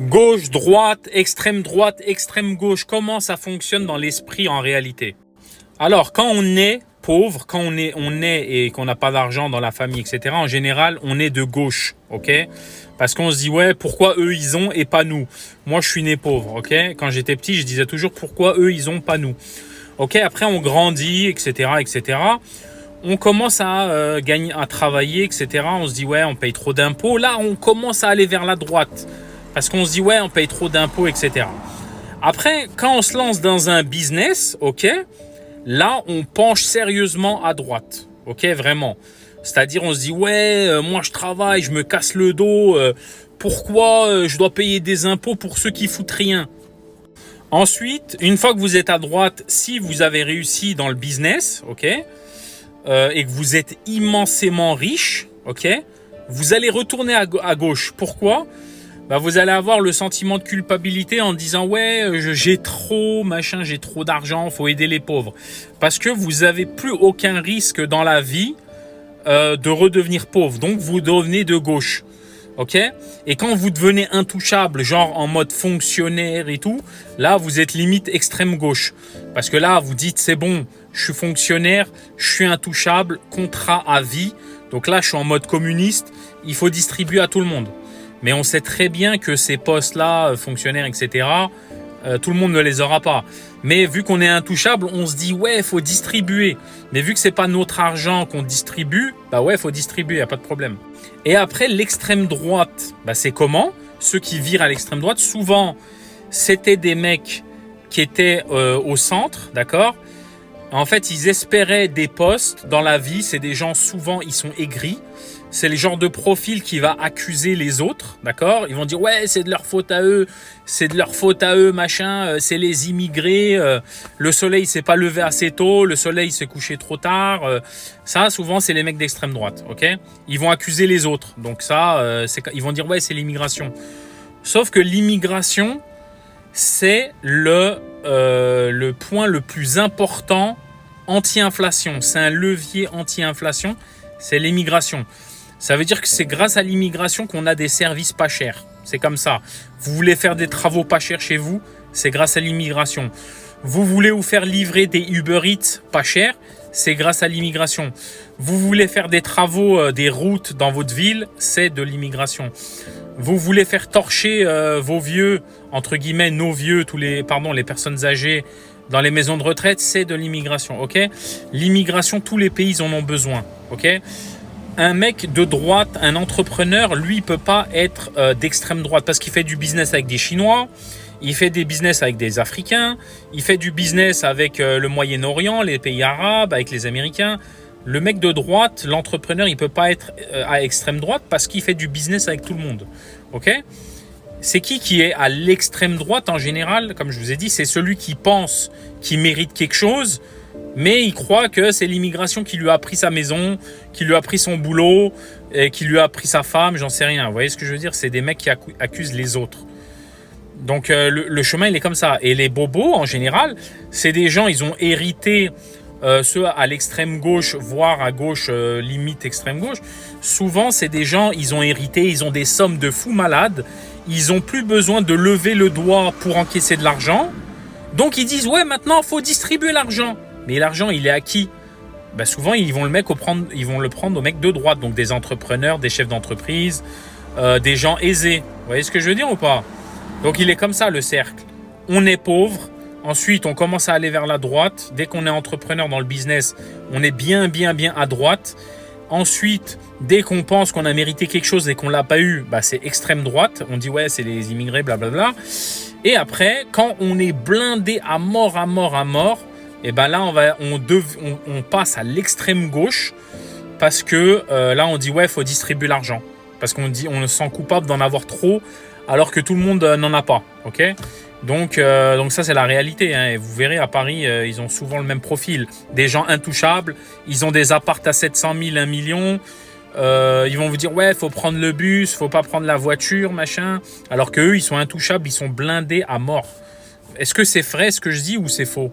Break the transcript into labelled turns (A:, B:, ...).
A: Gauche, droite, extrême gauche, comment ça fonctionne dans l'esprit en réalité? Alors, quand on est pauvre, quand on est et qu'on n'a pas d'argent dans la famille, etc., en général, on est de gauche, ok? Parce qu'on se dit, ouais, pourquoi eux, ils ont et pas nous? Moi, je suis né pauvre, ok? Quand j'étais petit, je disais toujours, pourquoi eux, ils ont, pas nous? Ok, après, on grandit, etc., etc., on commence à gagner, à travailler, etc., on se dit, ouais, on paye trop d'impôts. Là, on commence à aller vers la droite. Parce qu'on se dit, ouais, on paye trop d'impôts, etc. Après, quand on se lance dans un business, ok, là, on penche sérieusement à droite. Ok, vraiment. C'est-à-dire, on se dit, ouais, moi, je travaille, je me casse le dos. Pourquoi je dois payer des impôts pour ceux qui foutent rien? Ensuite, une fois que vous êtes à droite, si vous avez réussi dans le business, ok, et que vous êtes immensément riche, ok, vous allez retourner à gauche. Pourquoi? Bah, vous allez avoir le sentiment de culpabilité en disant ouais, j'ai trop machin, j'ai trop d'argent, faut aider les pauvres. Parce que vous avez plus aucun risque dans la vie de redevenir pauvre. Donc vous devenez de gauche. Ok? Et quand vous devenez intouchable, genre en mode fonctionnaire et tout, là vous êtes limite extrême gauche. Parce que là vous dites c'est bon, je suis fonctionnaire, je suis intouchable, contrat à vie. Donc là je suis en mode communiste, il faut distribuer à tout le monde. Mais on sait très bien que ces postes-là, fonctionnaires, etc., tout le monde ne les aura pas. Mais vu qu'on est intouchable, on se dit ouais, il faut distribuer. Mais vu que c'est pas notre argent qu'on distribue, bah ouais, il faut distribuer, y a pas de problème. Et après, l'extrême droite, bah c'est comment? Ceux qui virent à l'extrême droite, souvent, c'était des mecs qui étaient au centre, d'accord? En fait, ils espéraient des postes dans la vie. C'est des gens, souvent, ils sont aigris. C'est le genre de profil qui va accuser les autres, d'accord? Ils vont dire, ouais, c'est de leur faute à eux, machin, c'est les immigrés, le soleil s'est pas levé assez tôt, le soleil s'est couché trop tard. Ça, souvent, c'est les mecs d'extrême droite, ok? Ils vont accuser les autres. Donc ça, ils vont dire, ouais, c'est l'immigration. Sauf que l'immigration, c'est le point le plus important anti-inflation. C'est un levier anti-inflation, c'est l'immigration. Ça veut dire que c'est grâce à l'immigration qu'on a des services pas chers. C'est comme ça. Vous voulez faire des travaux pas chers chez vous, c'est grâce à l'immigration. Vous voulez vous faire livrer des Uber Eats pas chers, c'est grâce à l'immigration. Vous voulez faire des travaux, des routes dans votre ville, c'est de l'immigration. Vous voulez faire torcher vos vieux, entre guillemets, nos vieux, les personnes âgées dans les maisons de retraite, c'est de l'immigration, ok? L'immigration, tous les pays en ont besoin, ok? Un mec de droite, un entrepreneur, lui, il peut pas être d'extrême droite parce qu'il fait du business avec des Chinois, il fait des business avec des Africains, il fait du business avec le Moyen-Orient, les pays arabes, avec les Américains. Le mec de droite, l'entrepreneur, il peut pas être à extrême droite parce qu'il fait du business avec tout le monde. Ok? C'est qui est à l'extrême droite en général? Comme je vous ai dit, c'est celui qui pense qu'il mérite quelque chose, mais il croit que c'est l'immigration qui lui a pris sa maison, qui lui a pris son boulot, et qui lui a pris sa femme, j'en sais rien. Vous voyez ce que je veux dire? C'est des mecs qui accusent les autres. Donc le chemin, il est comme ça. Et les bobos, en général, c'est des gens, ils ont hérité, ceux à l'extrême gauche, voire à gauche, limite extrême gauche. Souvent, c'est des gens, ils ont hérité, ils ont des sommes de fous malades. Ils n'ont plus besoin de lever le doigt pour encaisser de l'argent. Donc ils disent, ouais, maintenant, il faut distribuer l'argent. Mais l'argent, il est à qui? Ben, souvent, ils vont le prendre aux mecs de droite, donc des entrepreneurs, des chefs d'entreprise, des gens aisés. Vous voyez ce que je veux dire ou pas? Donc, il est comme ça, le cercle. On est pauvre. Ensuite, on commence à aller vers la droite. Dès qu'on est entrepreneur dans le business, on est bien à droite. Ensuite, dès qu'on pense qu'on a mérité quelque chose et qu'on l'a pas eu, bah, c'est extrême droite. On dit, ouais, c'est les immigrés, blablabla. Et après, quand on est blindé à mort, et ben là, on passe à l'extrême gauche parce que là, on dit, ouais, il faut distribuer l'argent. Parce qu'on se sent coupable d'en avoir trop alors que tout le monde n'en a pas. Ok? Donc ça, c'est la réalité. Hein. Et vous verrez, à Paris, ils ont souvent le même profil. Des gens intouchables, ils ont des apparts à 700 000, 1 million. Ils vont vous dire, ouais, faut prendre le bus, faut pas prendre la voiture, machin. Alors qu'eux, ils sont intouchables, ils sont blindés à mort. Est-ce que c'est vrai ce que je dis ou c'est faux?